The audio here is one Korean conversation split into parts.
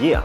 예!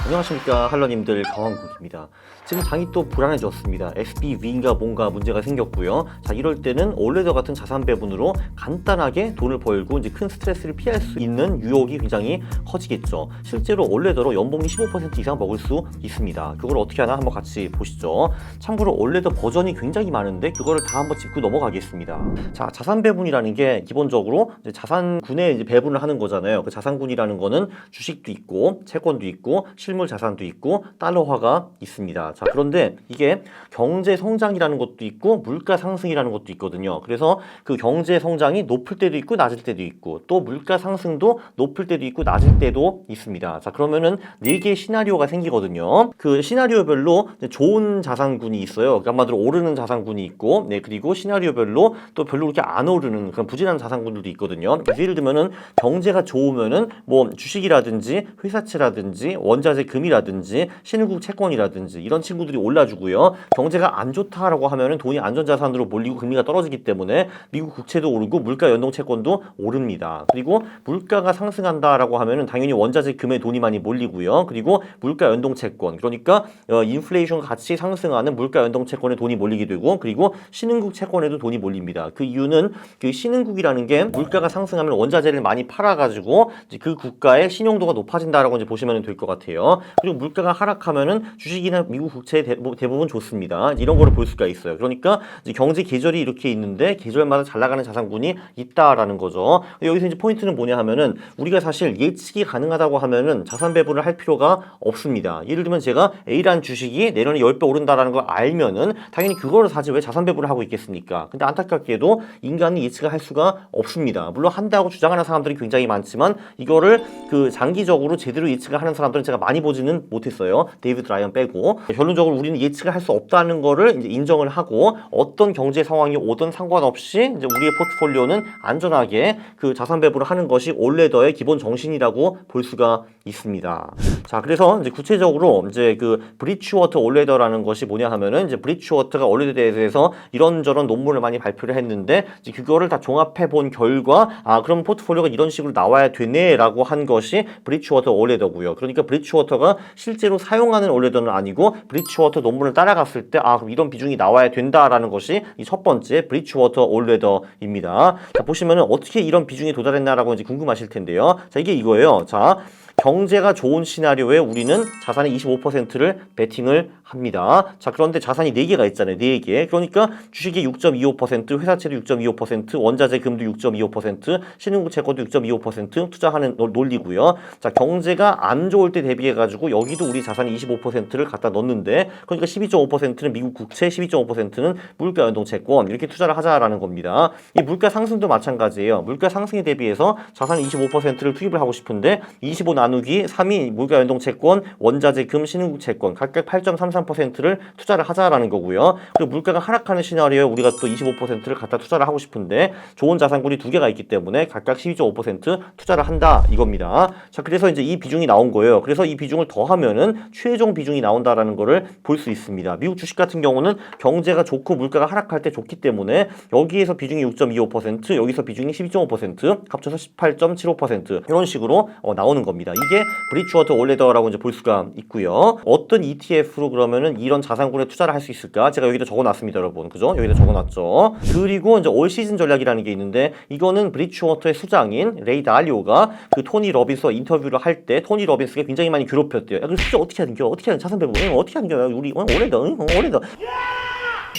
안녕하십니까 할러님들, 강황국입니다. 지금 장이 또 불안해졌습니다. SPV인가 뭔가 문제가 생겼고요. 자, 이럴 때는 올레더 같은 자산 배분으로 간단하게 돈을 벌고 이제 큰 스트레스를 피할 수 있는 유혹이 굉장히 커지겠죠. 실제로 올레더로 연봉이 15% 이상 먹을 수 있습니다. 그걸 어떻게 하나 한번 같이 보시죠. 참고로 올레더 버전이 굉장히 많은데 그거를 다 한번 짚고 넘어가겠습니다. 자, 자산 배분이라는 게 기본적으로 이제 자산군에 이제 배분을 하는 거잖아요. 그 자산군이라는 거는 주식도 있고 채권도 있고 실물 자산도 있고 달러화가 있습니다. 자, 그런데 이게 경제 성장이라는 것도 있고 물가 상승이라는 것도 있거든요. 그래서 그 경제 성장이 높을 때도 있고 낮을 때도 있고 또 물가 상승도 높을 때도 있고 낮을 때도 있습니다. 자, 그러면은 4개의 시나리오가 생기거든요. 그 시나리오별로 좋은 자산군이 있어요. 그러니까 한마디로 오르는 자산군이 있고, 그리고 시나리오별로 또 별로 그렇게 안 오르는 그런 부진한 자산군들도 있거든요. 예를 들면은 경제가 좋으면은 뭐 주식이라든지 회사채라든지 원자재 금이라든지 신흥국 채권이라든지 이런 친구들이 올라주고요. 경제가 안 좋다라고 하면은 돈이 안전자산으로 몰리고 금리가 떨어지기 때문에 미국 국채도 오르고 물가 연동 채권도 오릅니다. 그리고 물가가 상승한다라고 하면은 당연히 원자재 금에 돈이 많이 몰리고요. 그리고 물가 연동 채권, 그러니까 인플레이션과 같이 상승하는 물가 연동 채권에 돈이 몰리게 되고, 그리고 신흥국 채권에도 돈이 몰립니다. 그 이유는 그 신흥국이라는 게 물가가 상승하면 원자재를 많이 팔아가지고 이제 그 국가의 신용도가 높아진다라고 이제 보시면 될 것 같아요. 그리고 물가가 하락하면은 주식이나 미국 국채 대부분 좋습니다. 이런 거를 볼 수가 있어요. 그러니까 이제 경제 계절이 이렇게 있는데 계절마다 잘 나가는 자산군이 있다라는 거죠. 여기서 이제 포인트는 뭐냐 하면은 우리가 사실 예측이 가능하다고 하면은 자산 배분을 할 필요가 없습니다. 예를 들면 제가 A라는 주식이 내년에 10배 오른다라는 걸 알면은 당연히 그거를 사지 왜 자산 배분을 하고 있겠습니까? 근데 안타깝게도 인간이 예측을 할 수가 없습니다. 물론 한다고 주장하는 사람들이 굉장히 많지만 이거를 그 장기적으로 제대로 예측을 하는 사람들은 제가 많이 보지는 못했어요. 데이비드 라이언 빼고. 결론적으로 우리는 예측을 할 수 없다는 거를 이제 인정을 하고 어떤 경제 상황이 오든 상관없이 이제 우리의 포트폴리오는 안전하게 그 자산 배분을 하는 것이 올레더의 기본 정신이라고 볼 수가 있습니다. 자, 그래서 이제 구체적으로 이제 그 브리치워터 올레더라는 것이 뭐냐 하면은 이제 브리치워터가 올레더에 대해서 이런저런 논문을 많이 발표를 했는데 이제 그거를 다 종합해 본 결과 그럼 포트폴리오가 이런 식으로 나와야 되네라고 한 것이 브리치워터 올레더고요. 그러니까 브리치워터가 실제로 사용하는 올레더는 아니고 브리치워터 논문을 따라갔을 때 그럼 이런 비중이 나와야 된다라는 것이 이 첫 번째 브리치워터 올레더입니다. 자, 보시면은 어떻게 이런 비중이 도달했나라고 이제 궁금하실 텐데요. 자, 이게 이거예요. 자, 경제가 좋은 시나리오에 우리는 자산의 25%를 베팅을 합니다. 자, 그런데 자산이 4개가 있잖아요. 4개. 그러니까 주식이 6.25%, 회사채도 6.25%, 원자재 금도 6.25%, 신흥국 채권도 6.25% 투자하는 논리고요. 자, 경제가 안 좋을 때 대비해 가지고 여기도 우리 자산이 25%를 갖다 넣는데, 그러니까 12.5%는 미국 국채, 12.5%는 물가 연동 채권 이렇게 투자를 하자라는 겁니다. 이 물가 상승도 마찬가지예요. 물가 상승에 대비해서 자산 25%를 투입을 하고 싶은데 25 나누기 3이 물가 연동 채권, 원자재 금, 신흥국 채권 각각 8.33%를 투자를 하자라는 거고요. 그리고 물가가 하락하는 시나리오에 우리가 또 25%를 갖다 투자를 하고 싶은데 좋은 자산군이 2개가 있기 때문에 각각 12.5% 투자를 한다 이겁니다. 자, 그래서 이제 이 비중이 나온 거예요. 그래서 이 비중을 더하면은 최종 비중이 나온다라는 거를 볼 수 있습니다. 미국 주식 같은 경우는 경제가 좋고 물가가 하락할 때 좋기 때문에 여기에서 비중이 6.25%, 여기서 비중이 12.5%, 합쳐서 18.75% 이런 식으로 나오는 겁니다. 이게 브리치워터 올레더라고 이제 볼 수가 있고요. 어떤 ETF로 그러면은 이런 자산군에 투자를 할 수 있을까? 제가 여기다 적어놨습니다, 여러분. 그죠? 여기다 적어놨죠. 그리고 이제 올 시즌 전략이라는 게 있는데 이거는 브리치워터의 수장인 레이 달리오가 그 토니 러빈스와 인터뷰를 할 때 토니 러빈스가 굉장히 많이 괴롭혔대요. 야, 그럼 진짜 어떻게 하는 겨? 어떻게 하는 자산 배분? 어떻게 하는 겨? 우리 올레더, 올레더.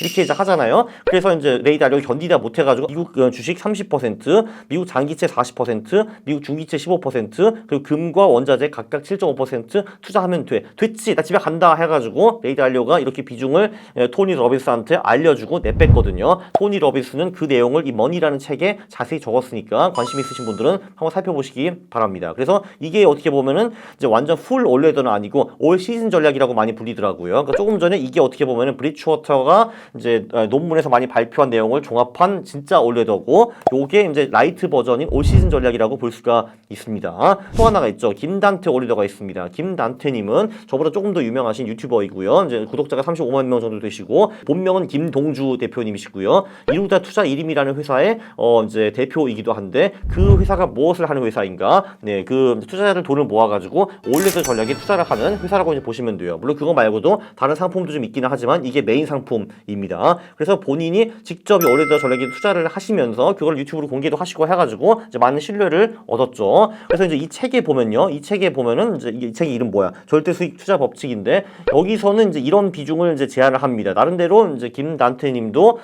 이렇게 이제 하잖아요. 그래서 이제 레이 달리오가 견디다 못해가지고 미국 주식 30%, 미국 장기채 40%, 미국 중기채 15%, 그리고 금과 원자재 각각 7.5% 투자하면 돼. 됐지, 나 집에 간다 해가지고 레이 달리오가 이렇게 비중을 토니 러빈스한테 알려주고 내뺐거든요. 토니 러빈스는 그 내용을 이 머니라는 책에 자세히 적었으니까 관심 있으신 분들은 한번 살펴보시기 바랍니다. 그래서 이게 어떻게 보면은 이제 완전 풀 올레더는 아니고 올 시즌 전략이라고 많이 불리더라고요. 그러니까 조금 전에 이게 어떻게 보면은 브리치워터가 이제 논문에서 많이 발표한 내용을 종합한 진짜 올레더고, 요게 이제 라이트 버전인 올 시즌 전략이라고 볼 수가 있습니다. 또 하나가 있죠. 김단태 올레더가 있습니다. 김단태님은 저보다 조금 더 유명하신 유튜버이고요. 이제 구독자가 35만 명 정도 되시고, 본명은 김동주 대표님이시고요. 이루다 투자 1임이라는 회사의 이제 대표이기도 한데, 그 회사가 무엇을 하는 회사인가? 네, 그 투자자들 돈을 모아가지고 올레더 전략에 투자를 하는 회사라고 이제 보시면 돼요. 물론 그거 말고도 다른 상품도 좀 있기는 하지만 이게 메인 상품입니다. 그래서 본인이 직접 이 올레더 전략에 투자를 하시면서 그걸 유튜브로 공개도 하시고 해가지고 이제 많은 신뢰를 얻었죠. 그래서 이제 이 책에 보면요, 이 책에 보면은 이제 이 책의 이름 뭐야? 절대 수익 투자 법칙인데, 여기서는 이제 이런 비중을 이제 제안을 합니다. 나름대로 이제 김단태님도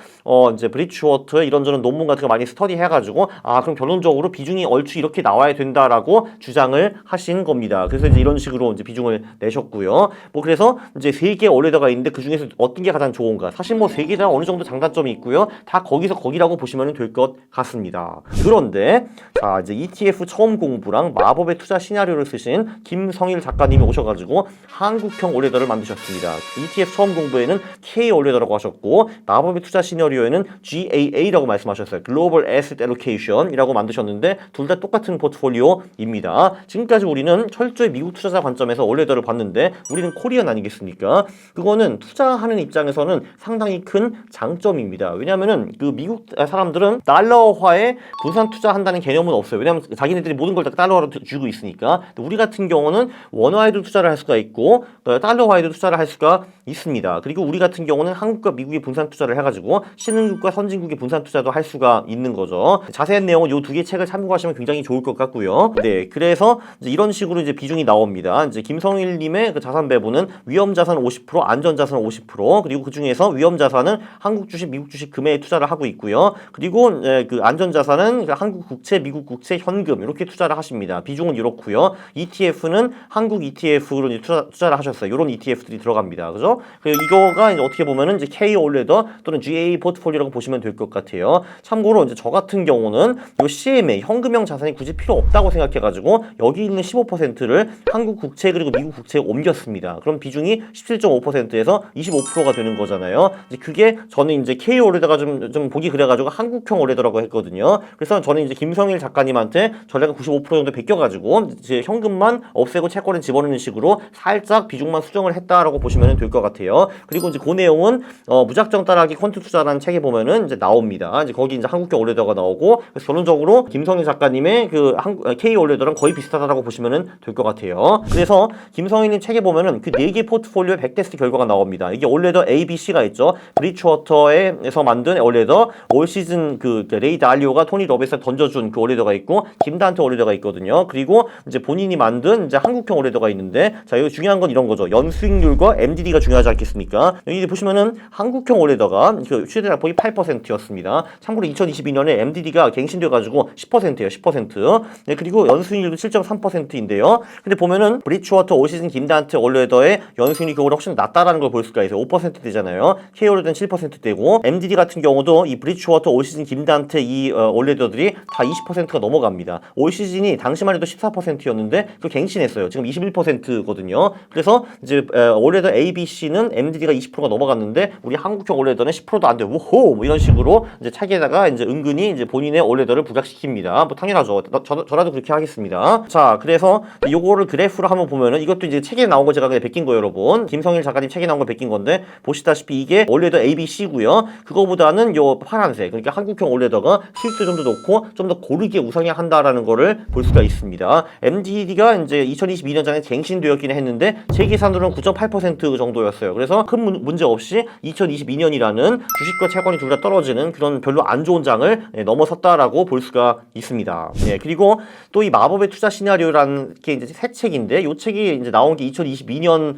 이제 브리츠워터의 이런저런 논문 같은 거 많이 스터디해가지고, 그럼 결론적으로 비중이 얼추 이렇게 나와야 된다라고 주장을 하신 겁니다. 그래서 이제 이런 식으로 이제 비중을 내셨고요. 뭐 그래서 이제 3개 올레더가 있는데 그 중에서 어떤 게 가장 좋은가? 사실 뭐 3개 다 어느 정도 장단점이 있고요. 다 거기서 거기라고 보시면 될 것 같습니다. 그런데 자, 이제 ETF 처음 공부랑 마법의 투자 시나리오를 쓰신 김성일 작가님이 오셔가지고 한국형 올레더를 만드셨습니다. ETF 처음 공부에는 K 올레더라고 하셨고, 마법의 투자 시나리오에는 GAA라고 말씀하셨어요. Global Asset Allocation이라고 만드셨는데, 둘 다 똑같은 포트폴리오입니다. 지금까지 우리는 철저히 미국 투자자 관점에서 올레더를 봤는데, 우리는 코리안 아니겠습니까? 그거는 투자하는 입장에서는 상당히 큰 장점입니다. 왜냐하면은 그 미국 사람들은 달러화에 분산 투자한다는 개념은 없어요. 왜냐하면 자기네들이 모든 걸 다 달러화로 주고 있으니까. 우리 같은 경우는 원화에도 투자를 할 수가 있고 달러화에도 투자를 할 수가 있습니다. 그리고 우리 같은 경우는 한국과 미국이 분산 투자를 해가지고 신흥국과 선진국의 분산 투자도 할 수가 있는 거죠. 자세한 내용은 이 두 개 책을 참고하시면 굉장히 좋을 것 같고요. 네, 그래서 이제 이런 식으로 이제 비중이 나옵니다. 이제 김성일님의 그 자산 배분은 위험 자산 50%, 안전 자산 50%, 그리고 그 중에서 위험 자산은 한국 주식, 미국 주식 금에 투자를 하고 있고요. 그리고 그 안전 자산은 한국 국채, 미국 국채, 현금 이렇게 투자를 하십니다. 비중은 이렇고요. ETF는 한국 ETF로 이제 투자를 하셨어요. 이런 ETF들이 들어갑니다. 그죠? 그리고 이거가 이제 어떻게 보면은 이제 K 올레더 또는 GA 포트폴리오라고 보시면 될 것 같아요. 참고로 이제 저 같은 경우는 이 CMA 현금형 자산이 굳이 필요 없다고 생각해가지고 여기 있는 15%를 한국 국채 그리고 미국 국채에 옮겼습니다. 그럼 비중이 17.5%에서 25%가 되는 거잖아요. 이제 그게 저는 이제 K 올레더가 좀 보기 그래가지고 한국형 올레더라고 했거든요. 그래서 저는 이제 김성일 작가님한테 전략을 95% 정도 베껴가지고 이제 현금만 없애고 채권에 집어넣는 식으로 살짝 비중만 수정을 했다라고 보시면 될 것 같아요. 그리고 이제 그 내용은 무작정 따라하기 퀀트 투자라는 책에 보면은 이제 나옵니다. 이제 거기 이제 한국형 올레더가 나오고, 그래서 결론적으로 김성일 작가님의 그 K 올레더랑 거의 비슷하다라고 보시면 될 것 같아요. 그래서 김성일님 책에 보면은 그 4개 포트폴리오의 백테스트 결과가 나옵니다. 이게 올레더 A, B, C가 있죠. 브리츠워터에서 만든 올레더, 올 시즌 그 레이 달리오가 토니 로베스가 던져준 그 올레더가 있고, 김단태 올레더가 있거든요. 그리고 이제 본인이 만든 이제 한국형 올레더가 있는데, 자, 이거 중요한 건 이런 거죠. 연수익률과 MDD가 중요하지 않겠습니까? 여기 보시면은 한국형 올레더가 그 최대 낙폭이 8%였습니다. 참고로 2022년에 MDD가 갱신돼가지고 10%예요. 10%. 네, 그리고 연수익률도 7.3%인데요. 근데 보면은 브리츠워터 올 시즌 김단태 올레더의 연수익률이 그거보다 훨씬 낮다라는 걸 볼 수가 있어요. 5%대잖아요. K 올레더는 7%대고, MDD 같은 경우도 이 브리츠워터 올 시즌 김단태 이 올레더들이 다 20%가 넘어갑니다. 올 시즌이 당시만 해도 14%였는데 그 갱신했어요. 지금 21%거든요. 그래서 이제 올레더 A, B, C는 MDD가 20%가 넘어갔는데 우리 한국형 올레더는 10%도 안 돼. 우호! 뭐 이런 식으로 이제 차기에다가 이제 은근히 이제 본인의 올레더를 부각시킵니다. 뭐 당연하죠. 저라도 그렇게 하겠습니다. 자, 그래서 요거를 그래프로 한번 보면은, 이것도 이제 책에 나온 거 제가 그냥 베낀 거예요, 여러분. 김성일 작가님 책에 나온 거 베낀 건데, 보시다시피 이게 올레더 A, B, C고요. 그거보다는 요 파란색, 그러니까 한국형 올레더가 수익도 좀 더 높고 좀 더 고르게 우상향한다라는 거를 볼 수가 있습니다. MDD가 이제 2022년 전에 갱신되었긴 했는데 제 계산으로는 9.8% 정도였어요. 그래서 큰 문제 없이 2022년이라는 주식과 채권이 둘 다 떨어지는 그런 별로 안 좋은 장을 넘어섰다라고 볼 수가 있습니다. 네, 그리고 또 이 마법의 투자 시나리오라는 게 이제 새 책인데, 이 책이 이제 나온 게 2022년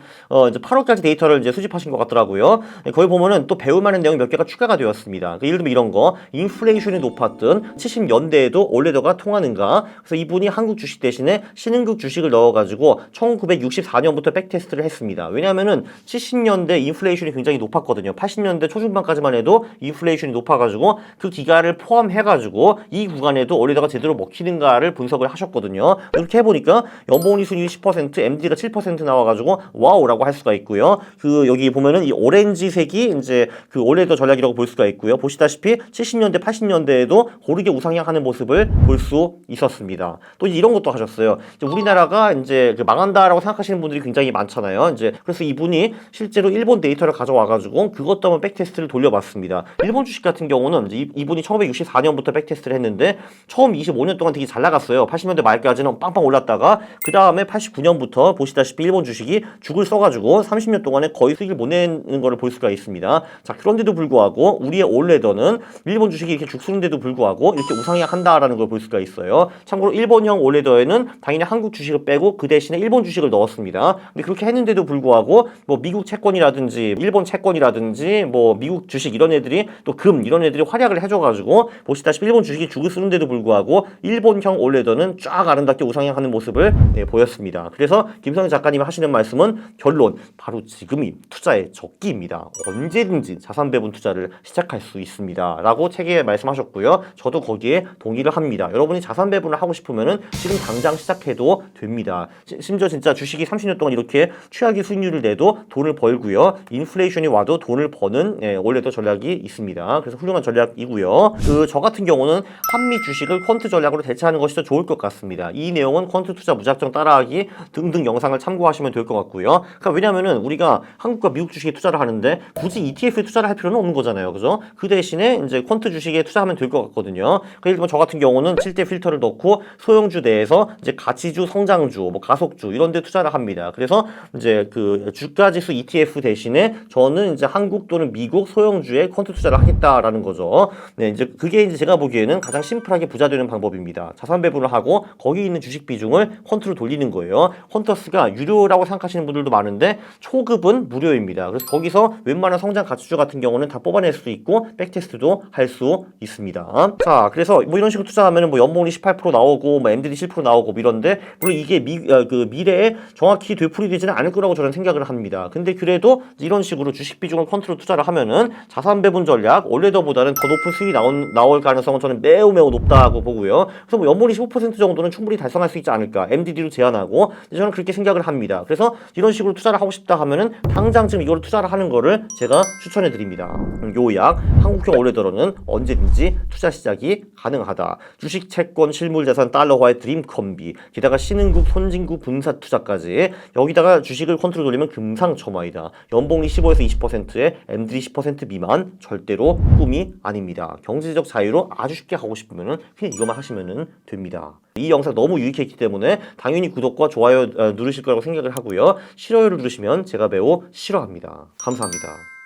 이제 8월까지 데이터를 이제 수집하신 것 같더라고요. 네, 거기 보면은 또 배울 만한 내용이 몇 개가 추가가 되었습니다. 예를 들면 이런 거, 인플레이션이 높았던 70년대에도 올레더가 통하는가? 그래서 이분이 한국 주식 대신에 신흥국 주식을 넣어가지고 1964년부터 백테스트를 했습니다. 왜냐하면은 70년대 인플레이션이 굉장히 높았거든요. 80년대 초중반까지만 해도 인플레이션이 높아가지고 그 기간을 포함해가지고 이 구간에도 올레더가 제대로 먹히는가를 분석을 하셨거든요. 이렇게 해보니까 연봉이 순위 10%, MD가 7% 나와가지고 와우라고 할 수가 있고요. 그 여기 보면은 이 오렌지색이 것이 이제 그 올레더 전략이라고 볼 수가 있고요. 보시다시피 70년대, 80년대에도 고르게 우상향하는 모습을 볼 수 있었습니다. 또 이런 것도 하셨어요. 이제 우리나라가 이제 그 망한다라고 생각하시는 분들이 굉장히 많잖아요. 이제 그래서 이분이 실제로 일본 데이터를 가져와가지고 그것도 한번 백테스트를 돌려봤습니다. 일본 주식 같은 경우는 이제 이분이 1964년부터 백테스트를 했는데 처음 25년 동안 되게 잘 나갔어요. 80년대 말까지는 빵빵 올랐다가 그 다음에 89년부터 보시다시피 일본 주식이 죽을 써가지고 30년 동안에 거의 수익을 못 내는 거를 볼 수가 있습니다. 자, 그런데도 불구하고 우리의 올레더는 일본 주식이 이렇게 죽쓰는데도 불구하고 이렇게 우상향한다라는 걸 볼 수가 있어요. 참고로 일본형 올레더에는 당연히 한국 주식을 빼고 그 대신에 일본 주식을 넣었습니다. 근데 그렇게 했는데도 불구하고 뭐 미국 채권이라든지 일본 채권이라든지 뭐 미국 주식 이런 애들이 또 금 이런 애들이 활약을 해줘가지고 보시다시피 일본 주식이 죽을 쓰는데도 불구하고 일본형 올레더는 쫙 아름답게 우상향하는 모습을 보였습니다. 그래서 김성현 작가님이 하시는 말씀은 결론 바로 지금이 투자의 적기입니다. 언제든지 자산 배분 투자를 시작할 수 있습니다. 라고 책에 말씀하셨고요. 저도 거기에 동의를 합니다. 여러분이 자산 배분을 하고 싶으면은 지금 당장 시작해도 됩니다. 심지어 진짜 주식이 30년 동안 이렇게 최악의 수익률을 내도 돈을 벌고요. 인플레이션이 와도 돈을 버는 올레더 전략이 있습니다. 그래서 훌륭한 전략이고요. 저 같은 경우는 한미 주식을 퀀트 전략으로 대체하는 것이 더 좋을 것 같습니다. 이 내용은 퀀트 투자 무작정 따라하기 등등 영상을 참고하시면 될 것 같고요. 그러니까 왜냐면은 우리가 한국과 미국 주식에 투자를 하는데 굳이 ETF에 투자를 할 필요는 없는 거잖아요. 그죠? 그 대신에 이제 퀀트 주식에 투자하면 될 것 같거든요. 그러니까 예를 들면 저 같은 경우는 7대 필터를 넣고 소형주 내에서 이제 가치주, 성장주, 뭐 가속주 이런 데 투자를 합니다. 그래서 이제 그 주가지수 ETF 대신에 저는 이제 한국 또는 미국 소형주에 퀀트 투자를 하겠다라는 거죠. 네, 이제 그게 이제 제가 보기에는 가장 심플하게 부자 되는 방법입니다. 자산 배분을 하고 거기 있는 주식 비중을 퀀트로 돌리는 거예요. 퀀터스가 유료라고 생각하시는 분들도 많은데 초급은 무료입니다. 그래서 거기서 웬만한 성장 가치주 같은 경우는 다 뽑아낼 수 있고 백테스트도 할 수 있습니다. 자, 그래서 뭐 이런 식으로 투자하면은 뭐 연봉이 18% 나오고 뭐 MDD 7% 나오고 뭐 이런데 물론 이게 미래에 정확히 되풀이되지는 않을 거라고 저는 생각을 합니다. 근데 그래도 이런 식으로 주식 비중을 퀀트로 투자를 하면은 자산 배분 전략 올레더보다는 더 높은 수익이 나올 가능성은 저는 매우 높다고 보고요. 그래서 뭐 연봉이 15% 정도는 충분히 달성할 수 있지 않을까. MDD로 제한하고 저는 그렇게 생각을 합니다. 그래서 이런 식으로 투자를 하고 싶다 하면은 당장 지금 이걸 투자를 하는 거를 제가 추천해 드립니다. 요약 한국형 올레더로는 언제든지 투자 시작이 가능하다. 주식, 채권, 실물자산, 달러화의 드림 콤비, 게다가 신흥국, 선진국 분사 투자까지 여기다가 주식을 컨트롤 돌리면 금상첨화이다. 연봉이 15에서 20%에 MDD 10% 미만 절대로 꿈이 아닙니다. 경제적 자유로 아주 쉽게 가고 싶으면은 그냥 이것만 하시면은 됩니다. 이 영상 너무 유익했기 때문에 당연히 구독과 좋아요 누르실 거라고 생각을 하고요. 싫어요를 누르시면 제가 매우 싫어합니다. 감사합니다.